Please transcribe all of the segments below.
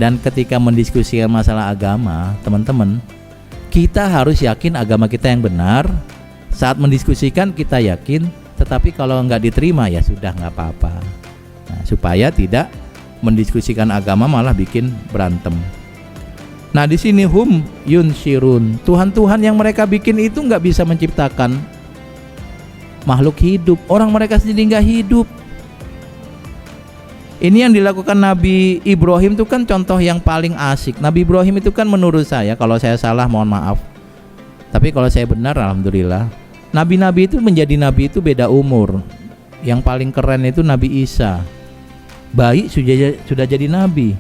Dan ketika mendiskusikan masalah agama, teman-teman, kita harus yakin agama kita yang benar. Saat mendiskusikan kita yakin, tetapi kalau nggak diterima ya sudah, nggak apa-apa. Nah, supaya tidak mendiskusikan agama malah bikin berantem. Nah, di sini hum yunshirun, Tuhan-Tuhan yang mereka bikin itu nggak bisa menciptakan makhluk hidup. Orang mereka sendiri nggak hidup. Ini yang dilakukan Nabi Ibrahim itu kan contoh yang paling asik. Nabi Ibrahim itu kan menurut saya, kalau saya salah mohon maaf, tapi kalau saya benar alhamdulillah. Nabi-nabi itu menjadi nabi itu beda umur. Yang paling keren itu Nabi Isa, bayi sudah jadi nabi.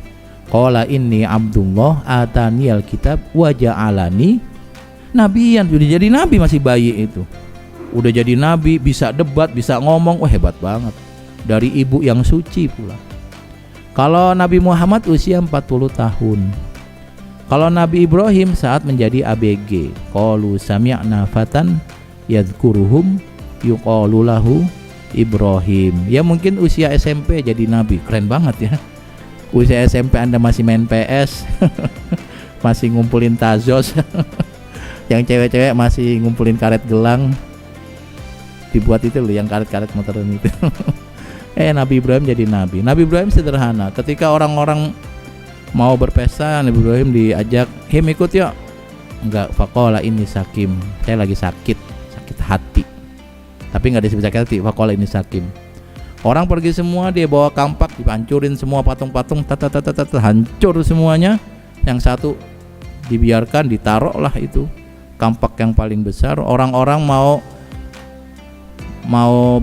Qala inni Abdullah ataniyal kitab wa ja'alani nabiyan. Sudah jadi nabi masih bayi itu. Udah jadi nabi, bisa debat, bisa ngomong. Wah, hebat banget. Dari ibu yang suci pula. Kalau Nabi Muhammad usia 40 tahun. Kalau Nabi Ibrahim saat menjadi ABG, qalu sami'na fatan yadhkuruhum yuqalu lahu Ibrahim. Ya mungkin usia SMP jadi nabi. Keren banget ya. Usia SMP Anda masih main PS, masih ngumpulin tazos. Yang cewek-cewek masih ngumpulin karet gelang. Dibuat itu loh yang karet-karet motoran itu. Nabi Ibrahim jadi nabi. Nabi Ibrahim sederhana. Ketika orang-orang mau berpesta, Nabi Ibrahim diajak, "Him ikut yuk." Enggak, faqala ini sakim. Saya lagi sakit hati. Tapi enggak disebut sakit hati, faqala ini sakim. Orang pergi semua, dia bawa kampak, dihancurin semua patung-patung, hancur semuanya. Yang satu dibiarkan, ditaruhlah itu kampak yang paling besar. Orang-orang mau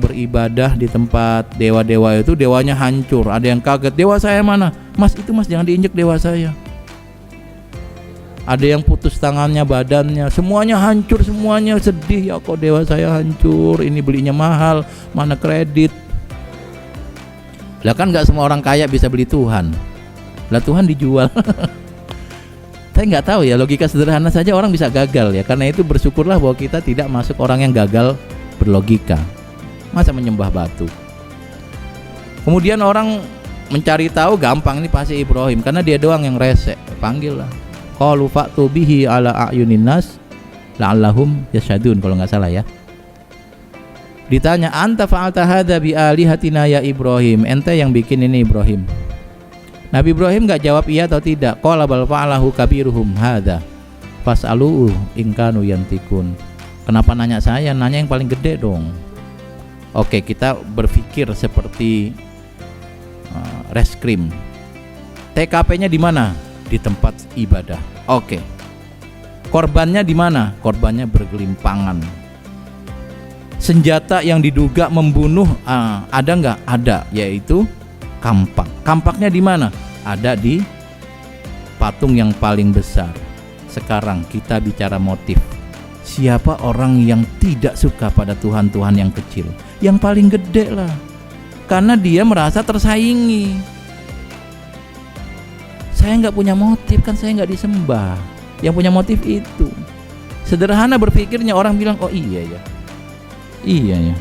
beribadah di tempat dewa-dewa itu, dewanya hancur. Ada yang kaget, dewa saya mana? Mas, itu mas, jangan diinjek dewa saya. Ada yang putus tangannya, badannya, semuanya hancur, semuanya sedih. Ya kok dewa saya hancur, ini belinya mahal, mana kredit. Lah kan gak semua orang kaya bisa beli Tuhan. Lah Tuhan dijual. Saya nggak tahu ya, logika sederhana saja orang bisa gagal ya. Karena itu bersyukurlah bahwa kita tidak masuk orang yang gagal berlogika. Masa menyembah batu. Kemudian orang mencari tahu gampang, ini pasti Ibrahim karena dia doang yang rese. Panggil lah. Qalu fa'tu bihi ala a'yunin nas la'allahum yasyadun, kalau nggak salah ya. Ditanya, anta fa'alta hadza bi alihatina ya Ibrahim, ente yang bikin ini Ibrahim. Nabi Ibrahim nggak jawab iya atau tidak. Qala bal fa'alahu kabiruhum hadza fas'aluhu in kanu yantikun. Kenapa nanya saya? Nanya yang paling gede dong. Oke, kita berpikir seperti reskrim. TKP-nya di mana? Di tempat ibadah. Oke. Korbannya di mana? Korbannya bergelimpangan. Senjata yang diduga membunuh ada nggak? Ada, yaitu kampak. Kampaknya di mana? Ada di patung yang paling besar. Sekarang kita bicara motif. Siapa orang yang tidak suka pada Tuhan-Tuhan yang kecil? Yang paling gede lah. Karena dia merasa tersaingi. Saya nggak punya motif, kan saya nggak disembah. Yang punya motif itu. Sederhana berpikirnya, orang bilang, oh iya ya. Iya ya.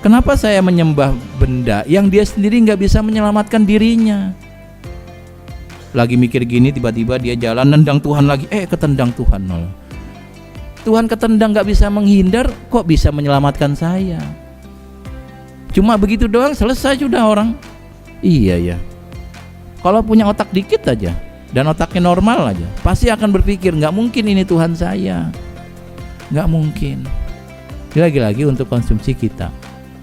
Kenapa saya menyembah benda yang dia sendiri nggak bisa menyelamatkan dirinya? Lagi mikir gini, tiba-tiba dia jalan nendang Tuhan lagi. Ketendang Tuhan. Tuhan ketendang nggak bisa menghindar, kok bisa menyelamatkan saya? Cuma begitu doang selesai sudah orang. Iya ya. Kalau punya otak dikit aja dan otaknya normal aja, pasti akan berpikir nggak mungkin ini Tuhan saya. Nggak mungkin. Lagi-lagi untuk konsumsi kita,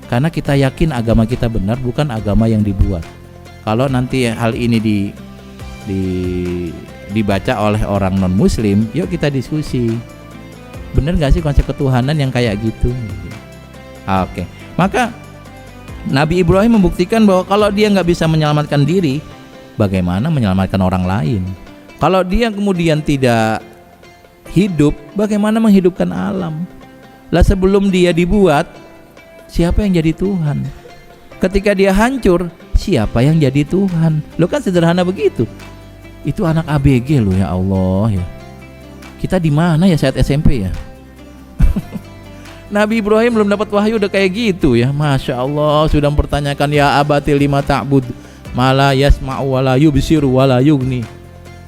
karena kita yakin agama kita benar, bukan agama yang dibuat. Kalau nanti hal ini dibaca oleh orang non muslim, yuk kita diskusi, benar gak sih konsep ketuhanan yang kayak gitu? Oke. Maka Nabi Ibrahim membuktikan bahwa kalau dia nggak bisa menyelamatkan diri, bagaimana menyelamatkan orang lain? Kalau dia kemudian tidak hidup, bagaimana menghidupkan alam? Lah sebelum dia dibuat, siapa yang jadi Tuhan? Ketika dia hancur, siapa yang jadi Tuhan? Lo kan sederhana begitu. Itu anak ABG lo, ya Allah ya. Kita di mana ya saat SMP ya? Nabi Ibrahim belum dapat wahyu udah kayak gitu ya. Masya Allah, sudah mempertanyakan ya abati lima ta'bud Mala yasma'u wala yubsiru wala yugni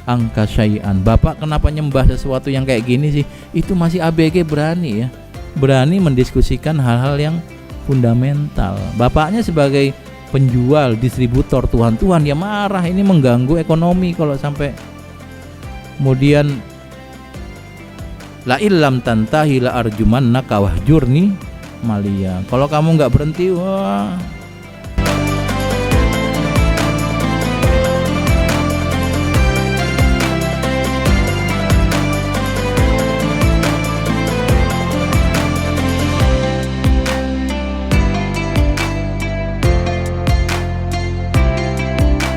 angka syai'an. Bapak kenapa nyembah sesuatu yang kayak gini sih? Itu masih ABG berani ya. Berani mendiskusikan hal-hal yang fundamental. Bapaknya sebagai penjual, distributor, Tuhan ya marah. Ini mengganggu ekonomi kalau sampai kemudian la illam tantahi la arjumannaka wahjurni maliya. Kalau kamu nggak berhenti, wah